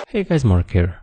Hey guys, Mark here.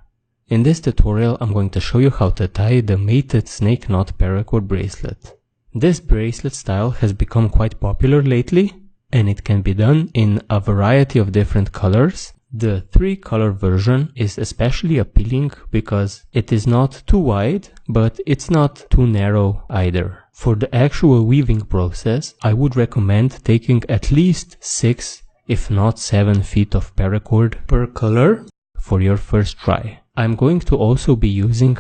In this tutorial I'm going to show you how to tie the mated snake knot paracord bracelet. This bracelet style has become quite popular lately and it can be done in a variety of different colors. The 3-color version is especially appealing because it is not too wide, but it's not too narrow either. For the actual weaving process, I would recommend taking at least 6 if not 7 feet of paracord per color for your first try. I'm going to also be using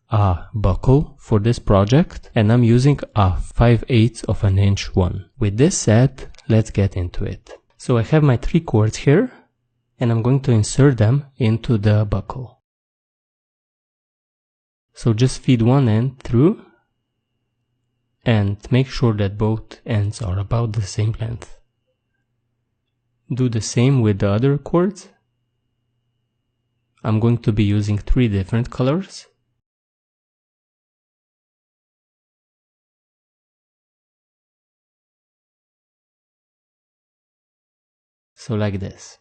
a buckle for this project and I'm using a 5/8 of an inch one. With this said, let's get into it. So I have my 3 cords here and I'm going to insert them into the buckle. So just feed one end through and make sure that both ends are about the same length. Do the same with the other cords. I'm going to be using 3 different colors. So like this.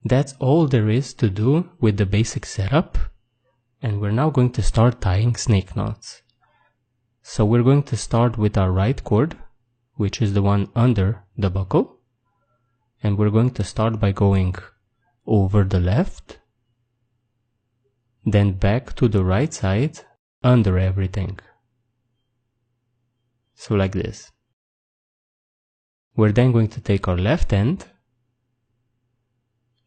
That's all there is to do with the basic setup, and we're now going to start tying snake knots. So we're going to start with our right cord, which is the one under the buckle, and we're going to start by going over the left, then back to the right side under everything. So like this. We're then going to take our left end,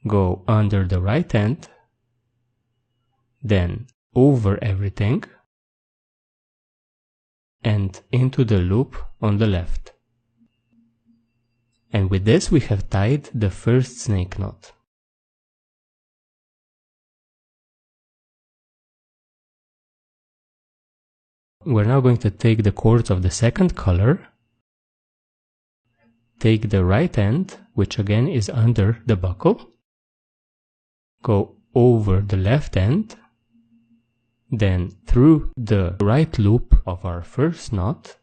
go under the right end, then over everything, and into the loop on the left. And with this we have tied the first snake knot. We're now going to take the cords of the second color, take the right end, which again is under the buckle, go over the left end, then through the right loop of our first knot,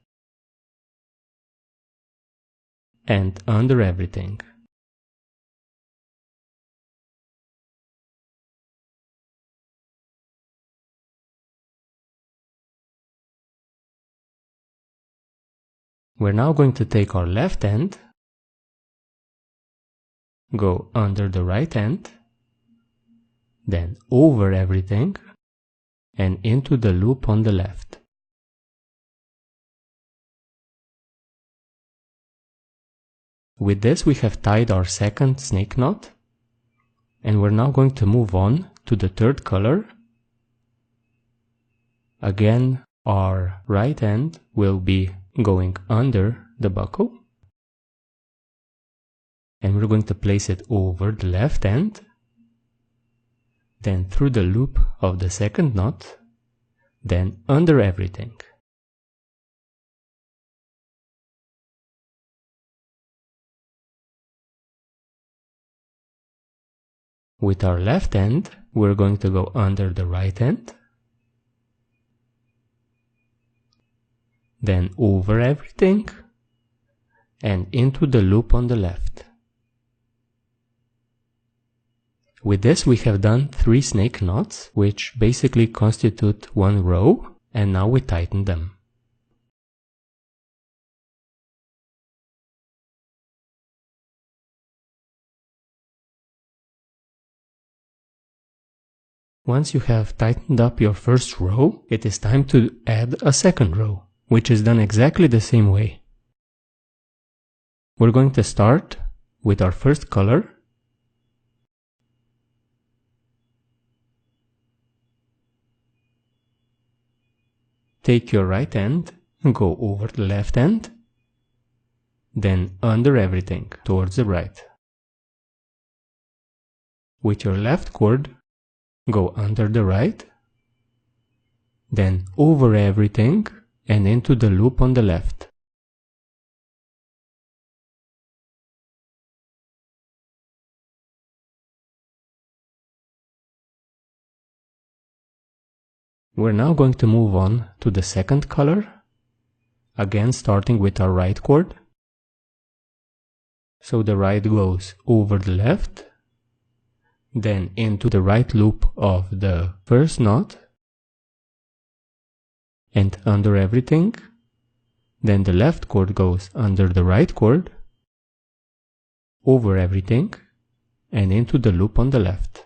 and under everything. We're now going to take our left end, go under the right end, then over everything, and into the loop on the left. With this we have tied our second snake knot, and we're now going to move on to the third color. Again, our right end will be going under the buckle, and we're going to place it over the left end, then through the loop of the second knot, then under everything. With our left end, we're going to go under the right end, then over everything, and into the loop on the left. With this we have done 3 snake knots, which basically constitute one row, and now we tighten them. Once you have tightened up your first row, it is time to add a second row, which is done exactly the same way. We're going to start with our first color, take your right end, go over the left end, then under everything towards the right. With your left cord, go under the right, then over everything and into the loop on the left. We're now going to move on to the second color, again starting with our right cord. So the right goes over the left, then into the right loop of the first knot, and under everything. Then the left cord goes under the right cord, over everything, and into the loop on the left.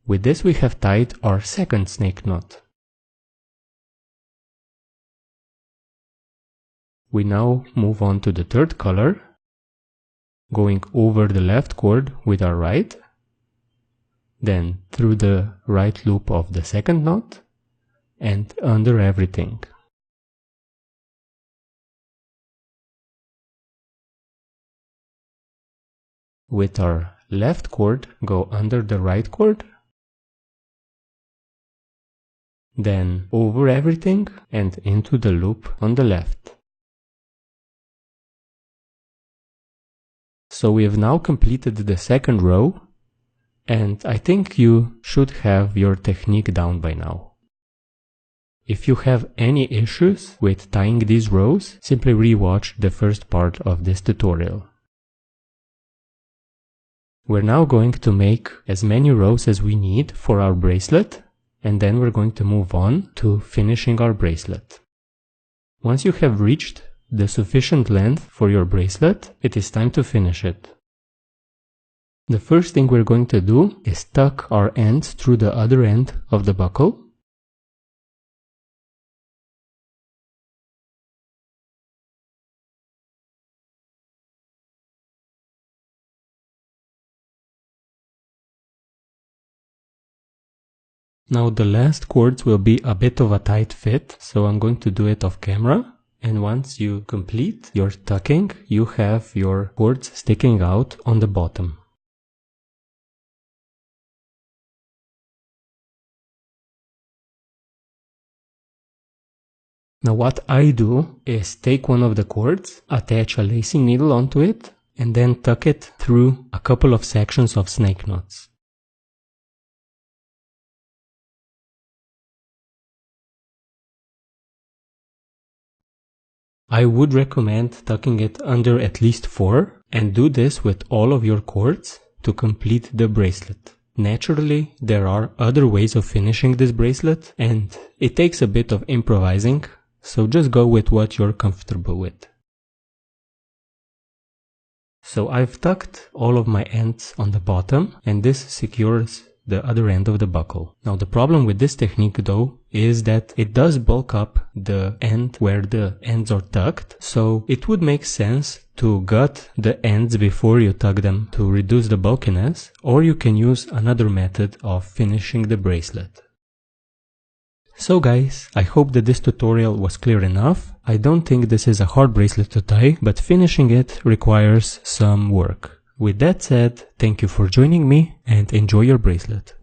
With this we have tied our second snake knot. We now move on to the third color, going over the left cord with our right, then through the right loop of the second knot, and under everything. With our left cord, go under the right cord, then over everything and into the loop on the left. So we have now completed the second row, and I think you should have your technique down by now. If you have any issues with tying these rows, simply rewatch the first part of this tutorial. We're now going to make as many rows as we need for our bracelet, and then we're going to move on to finishing our bracelet. Once you have reached the sufficient length for your bracelet, it is time to finish it. The first thing we're going to do is tuck our ends through the other end of the buckle. Now the last cords will be a bit of a tight fit, so I'm going to do it off camera. And once you complete your tucking, you have your cords sticking out on the bottom. Now what I do is take one of the cords, attach a lacing needle onto it, and then tuck it through a couple of sections of snake knots. I would recommend tucking it under at least 4, and do this with all of your cords to complete the bracelet. Naturally, there are other ways of finishing this bracelet, and it takes a bit of improvising, so just go with what you're comfortable with. So I've tucked all of my ends on the bottom, and this secures the other end of the buckle. Now the problem with this technique though is that it does bulk up the end where the ends are tucked, so it would make sense to gut the ends before you tuck them to reduce the bulkiness, or you can use another method of finishing the bracelet. So guys, I hope that this tutorial was clear enough. I don't think this is a hard bracelet to tie, but finishing it requires some work. With that said, thank you for joining me and enjoy your bracelet.